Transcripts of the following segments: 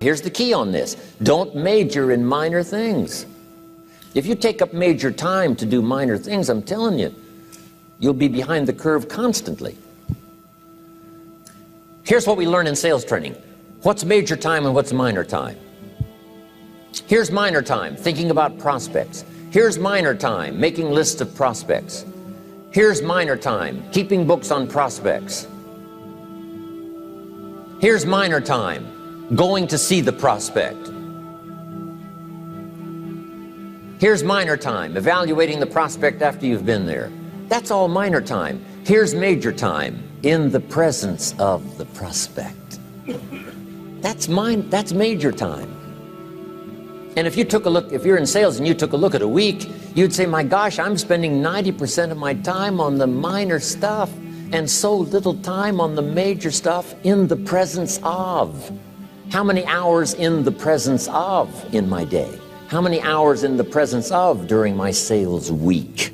Here's the key on this. Don't major in minor things. If you take up major time to do minor things, I'm telling you, you'll be behind the curve constantly. Here's what we learn in sales training. What's major time and what's minor time? Here's minor time, thinking about prospects. Here's minor time, making lists of prospects. Here's minor time, keeping books on prospects. Here's minor time, going to see the prospect. Here's minor time, evaluating the prospect after you've been there. That's all minor time. Here's major time, in the presence of the prospect. That's major time. And if you took a look, if you're in sales and you took a look at a week, you'd say, my gosh, I'm spending 90% of my time on the minor stuff and so little time on the major stuff in the presence of. How many hours in the presence of in my day? How many hours in the presence of during my sales week?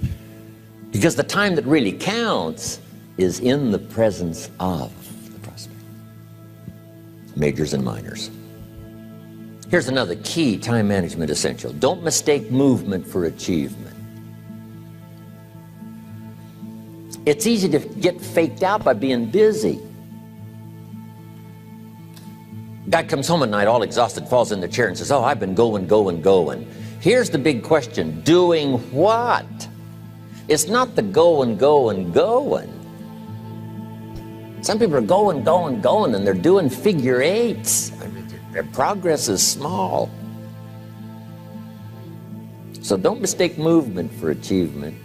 Because the time that really counts is in the presence of the prospect. Majors and minors. Here's another key time management essential. Don't mistake movement for achievement. It's easy to get faked out by being busy. Guy comes home at night all exhausted, falls in the chair and says, oh, I've been going. Here's the big question. Doing what? It's not the going. Some people are going, and they're doing figure eights. Their progress is small. So don't mistake movement for achievement.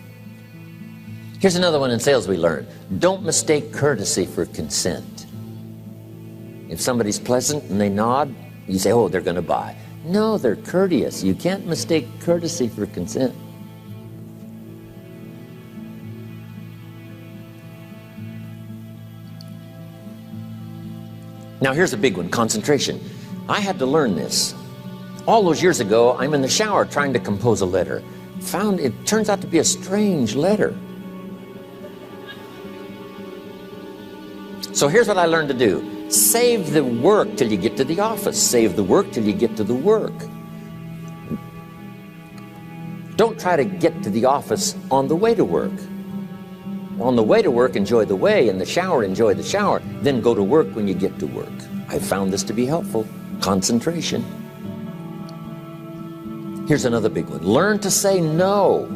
Here's another one in sales we learned. Don't mistake courtesy for consent. If somebody's pleasant and they nod, you say, oh, they're going to buy. No, they're courteous. You can't mistake courtesy for consent. Now here's a big one, concentration. I had to learn this. All those years ago, I'm in the shower trying to compose a letter. Found it turns out to be a strange letter. So here's what I learned to do. Save the work till you get to the office. Save the work till you get to the work. Don't try to get to the office on the way to work. On the way to work, enjoy the way. In the shower, enjoy the shower. Then go to work when you get to work. I found this to be helpful. Concentration. Here's another big one. Learn to say no.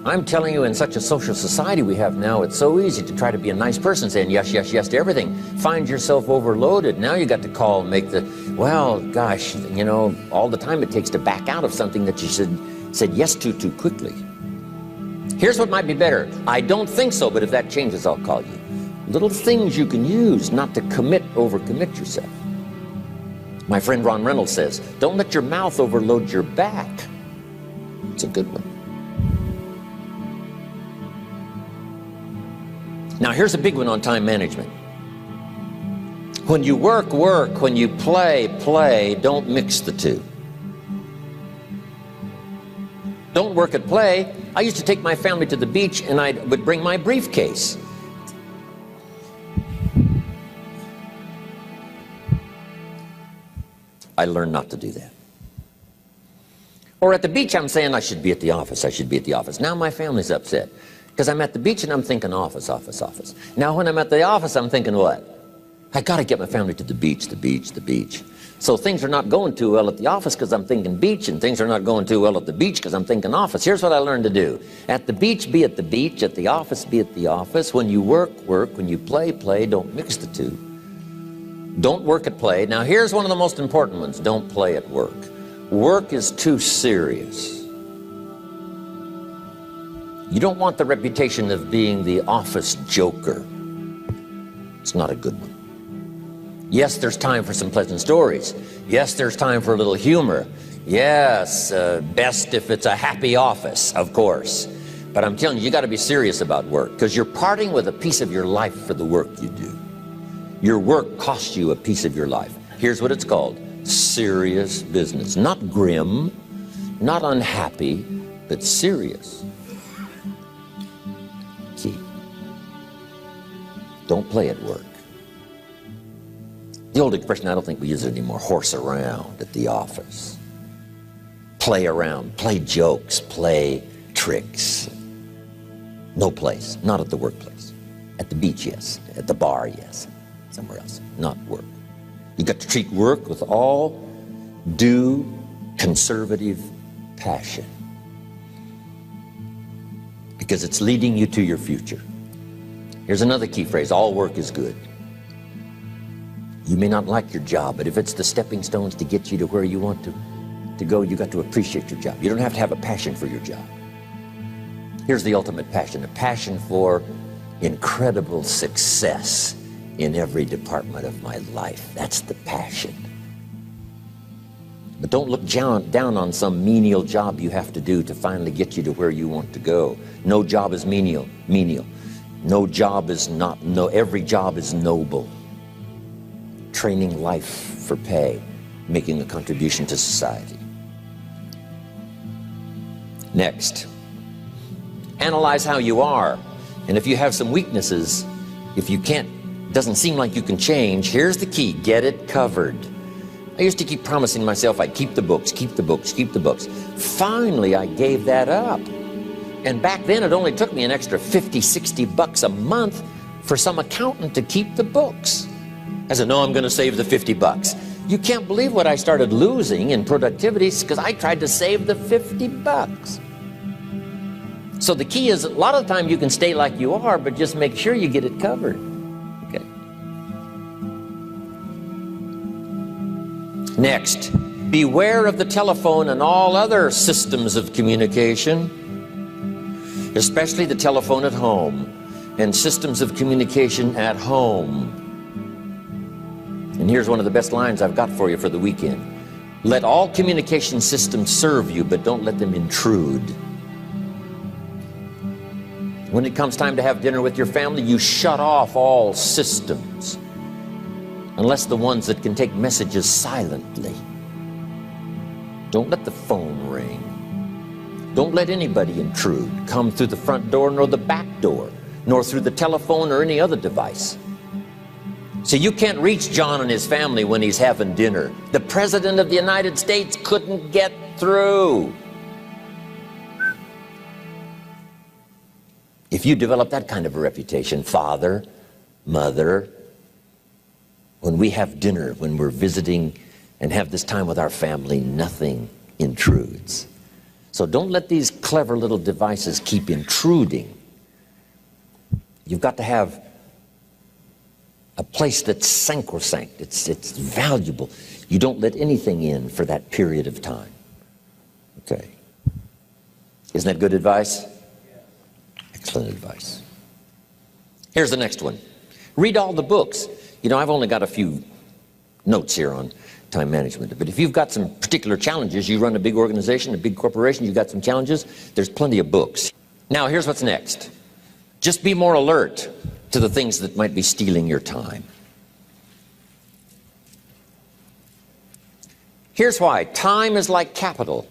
I'm telling you, in such a social society we have now, it's so easy to try to be a nice person, saying yes to everything. Find yourself overloaded. Now you got to call and make the, well, gosh, you know, all the time it takes to back out of something that you said yes to too quickly. Here's what might be better. I don't think so, but if that changes, I'll call you. Little things you can use not to overcommit yourself. My friend Ron Reynolds says, don't let your mouth overload your back. It's a good one. Now here's a big one on time management. When you work, when you play, don't mix the two. Don't work at play. I used to take my family to the beach and I would bring my briefcase. I learned not to do that. Or at the beach, I'm saying I should be at the office. Now my family's upset because I'm at the beach and I'm thinking office. Now when I'm at the office, I'm thinking what? I got to get my family to the beach. So things are not going too well at the office because I'm thinking beach, and things are not going too well at the beach because I'm thinking office. Here's what I learned to do. At the beach, be at the beach. At the office, be at the office. When you work. When you play. Don't mix the two. Don't work at play. Now here's one of the most important ones. Don't play at work. Work is too serious. You don't want the reputation of being the office joker. It's not a good one. Yes, there's time for some pleasant stories. Yes, there's time for a little humor. Yes, best if it's a happy office, of course. But I'm telling you, you got to be serious about work because you're parting with a piece of your life for the work you do. Your work costs you a piece of your life. Here's what it's called. Serious business. Not grim, not unhappy, but serious. Key. Don't play at work. The The old expression, I don't think we use it anymore, horse around at the office. Play around, play jokes, play tricks. No place, not at the workplace. At the beach, yes. At the bar, yes. Somewhere else, not work. You've got to treat work with all due conservative passion, because it's leading you to your future. Here's another key phrase: all work is good. You may not like your job, but if it's the stepping stones to get you to where you want to go, you got to appreciate your job. You don't have to have a passion for your job. Here's the ultimate passion: a passion for incredible success in every department of my life. That's the passion. But don't look down on some menial job you have to do to finally get you to where you want to go. No job is menial. No job is not, no, every job is noble. Training life for pay, making a contribution to society. Next, analyze how you are. And if you have some weaknesses, if you can't, doesn't seem like you can change, here's the key: get it covered. I used to keep promising myself I'd keep the books, keep the books, keep the books. Finally, I gave that up. And back then, it only took me an extra 50, 60 bucks a month for some accountant to keep the books. I said, no, I'm going to save the 50 bucks. You can't believe what I started losing in productivity because I tried to save the 50 bucks. So the key is, a lot of the time you can stay like you are, but just make sure you get it covered. Okay. Next, beware of the telephone and all other systems of communication, especially the telephone at home and systems of communication at home. And here's one of the best lines I've got for you for the weekend: let all communication systems serve you, but don't let them intrude. When it comes time to have dinner with your family, you shut off all systems, unless the ones that can take messages silently. Don't let the phone ring. Don't let anybody intrude, come through the front door, nor the back door, nor through the telephone or any other device. So you can't reach John and his family when he's having dinner. The President of the United States couldn't get through. If you develop that kind of a reputation, father, mother, when we have dinner, when we're visiting and have this time with our family, nothing intrudes. So don't let these clever little devices keep intruding. You've got to have a place that's sacrosanct. It's valuable. You don't let anything in for that period of time. Okay. Isn't that good advice? Excellent advice. Here's the next one. Read all the books. You know, I've only got a few notes here on time management, but if you've got some particular challenges, you run a big organization, a big corporation, you've got some challenges, there's plenty of books. Now, here's what's next. Just be more alert to the things that might be stealing your time. Here's why. Time is like capital.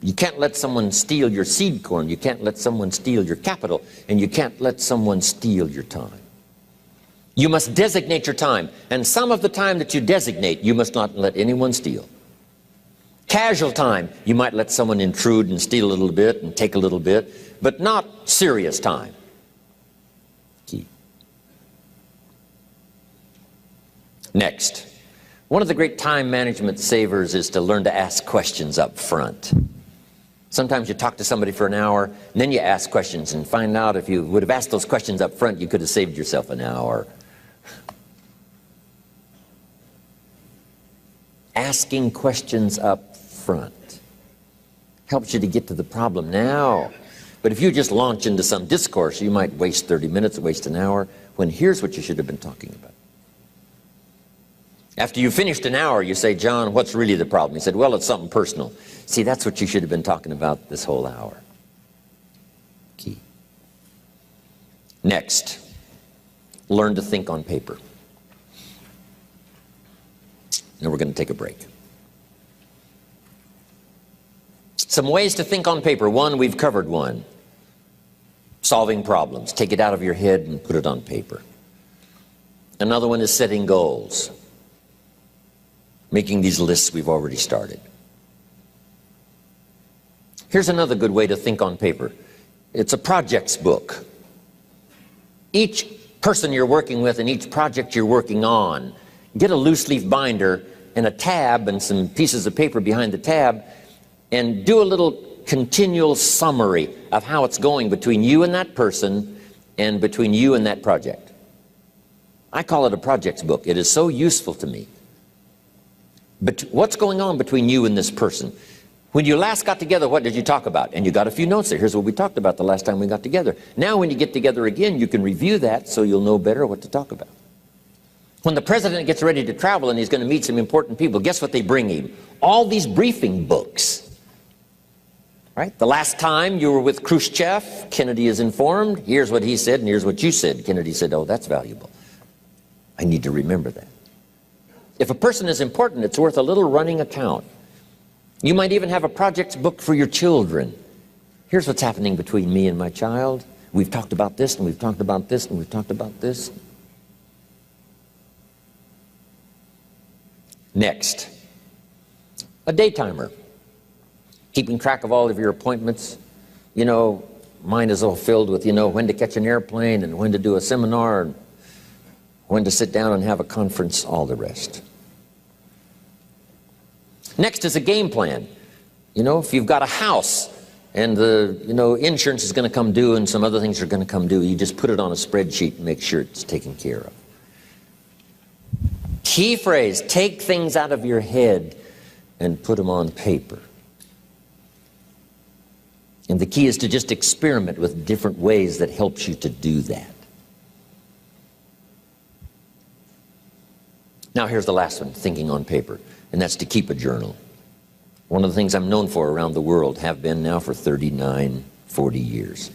You can't let someone steal your seed corn. You can't let someone steal your capital. And you can't let someone steal your time. You must designate your time. And some of the time that you designate, you must not let anyone steal. Casual time, you might let someone intrude and steal a little bit and take a little bit, but not serious time. Key. Next, one of the great time management savers is to learn to ask questions up front. Sometimes you talk to somebody for an hour, and then you ask questions and find out if you would have asked those questions up front, you could have saved yourself an hour. Asking questions up front helps you to get to the problem now. But if you just launch into some discourse, you might waste 30 minutes, waste an hour, when here's what you should have been talking about. After you finished an hour, you say, John, what's really the problem? He said, well, it's something personal. See, that's what you should have been talking about this whole hour. Key. Next, learn to think on paper. And we're going to take a break. Some ways to think on paper. One, we've covered one. Solving problems. Take it out of your head and put it on paper. Another one is setting goals. Making these lists we've already started. Here's another good way to think on paper. It's a projects book. Each person you're working with and each project you're working on, get a loose leaf binder and a tab and some pieces of paper behind the tab, and do a little continual summary of how it's going between you and that person and between you and that project. I call it a projects book. It is so useful to me. But what's going on between you and this person? When you last got together, what did you talk about? And you got a few notes there. Here's what we talked about the last time we got together. Now when you get together again, you can review that so you'll know better what to talk about. When the president gets ready to travel and he's going to meet some important people, guess what they bring him? All these briefing books. Right? The last time you were with Khrushchev, Kennedy is informed. Here's what he said and here's what you said. Kennedy said, oh, that's valuable. I need to remember that. If a person is important, it's worth a little running account. You might even have a projects book for your children. Here's what's happening between me and my child. We've talked about this, and we've talked about this, and we've talked about this. Next, a day timer. Keeping track of all of your appointments. You know, mine is all filled with, when to catch an airplane, and when to do a seminar, and when to sit down and have a conference, all the rest. Next is a game plan. If you've got a house and the insurance is going to come due and some other things are going to come due, you just put it on a spreadsheet and make sure it's taken care of. Key phrase, take things out of your head and put them on paper. And the key is to just experiment with different ways that helps you to do that. Now here's the last one, thinking on paper, and that's to keep a journal. One of the things I'm known for around the world, have been now for 39, 40 years,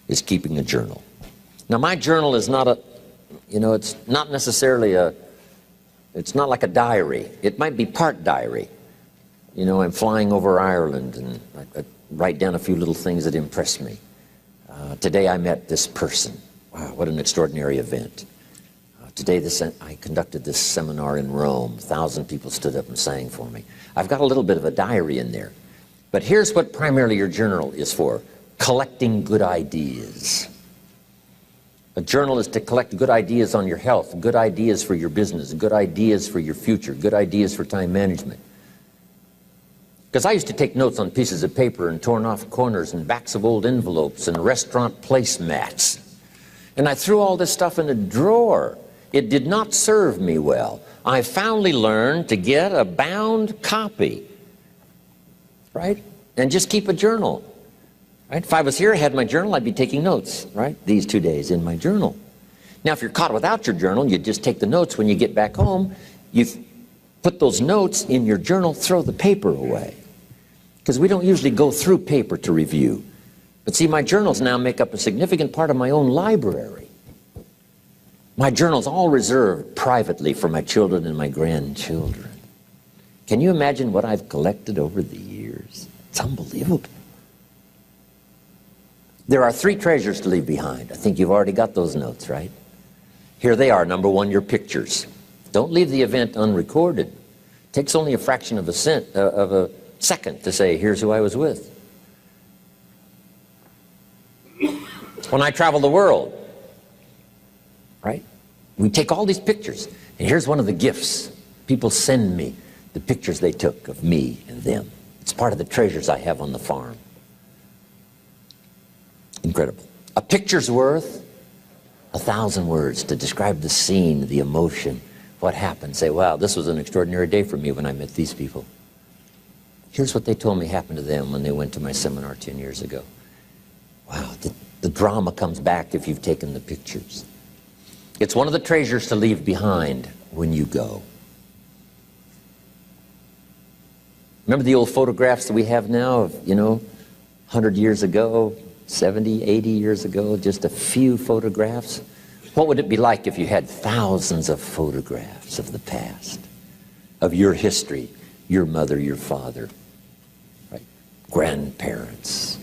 is keeping a journal. Now my journal is not it's not necessarily it's not like a diary. It might be part diary. I'm flying over Ireland and I write down a few little things that impress me. Today I met this person. Wow, what an extraordinary event. Today I conducted this seminar in Rome. 1,000 people stood up and sang for me. I've got a little bit of a diary in there. But here's what primarily your journal is for. Collecting good ideas. A journal is to collect good ideas on your health, good ideas for your business, good ideas for your future, good ideas for time management. Because I used to take notes on pieces of paper and torn off corners and backs of old envelopes and restaurant placemats. And I threw all this stuff in a drawer. It did not serve me well. I finally learned to get a bound copy, right? And just keep a journal, right? If I was here, I had my journal, I'd be taking notes, right? These 2 days in my journal. Now, if you're caught without your journal, you just take the notes when you get back home. You put those notes in your journal, throw the paper away. Because we don't usually go through paper to review. But see, my journals now make up a significant part of my own library. My journal's all reserved privately for my children and my grandchildren. Can you imagine what I've collected over the years? It's unbelievable. There are 3 treasures to leave behind. I think you've already got those notes, right? Here they are. Number 1, your pictures. Don't leave the event unrecorded. It takes only a fraction of a second to say, here's who I was with. When I travel the world, right? We take all these pictures, and here's one of the gifts. People send me the pictures they took of me and them. It's part of the treasures I have on the farm. Incredible. A picture's worth 1,000 words to describe the scene, the emotion, what happened. Say, wow, this was an extraordinary day for me when I met these people. Here's what they told me happened to them when they went to my seminar 10 years ago. Wow, the drama comes back if you've taken the pictures. It's one of the treasures to leave behind when you go. Remember the old photographs that we have now of, 100 years ago, 70, 80 years ago, just a few photographs? What would it be like if you had thousands of photographs of the past, of your history, your mother, your father, right? Grandparents?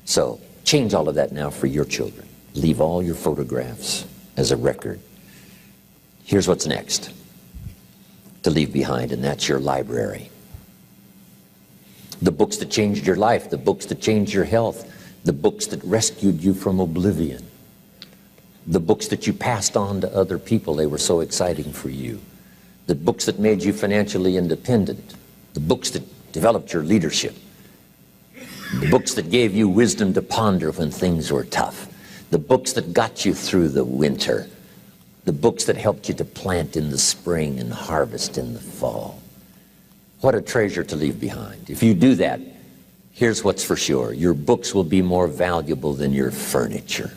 So change all of that now for your children. Leave all your photographs as a record Here's what's next to leave behind, and that's your library. The books that changed your life, the books that changed your health, the books that rescued you from oblivion, the books that you passed on to other people, they were so exciting for you, the books that made you financially independent, the books that developed your leadership, the books that gave you wisdom to ponder when things were tough, the books that got you through the winter, the books that helped you to plant in the spring and harvest in the fall. What a treasure to leave behind. If you do that, here's what's for sure. Your books will be more valuable than your furniture.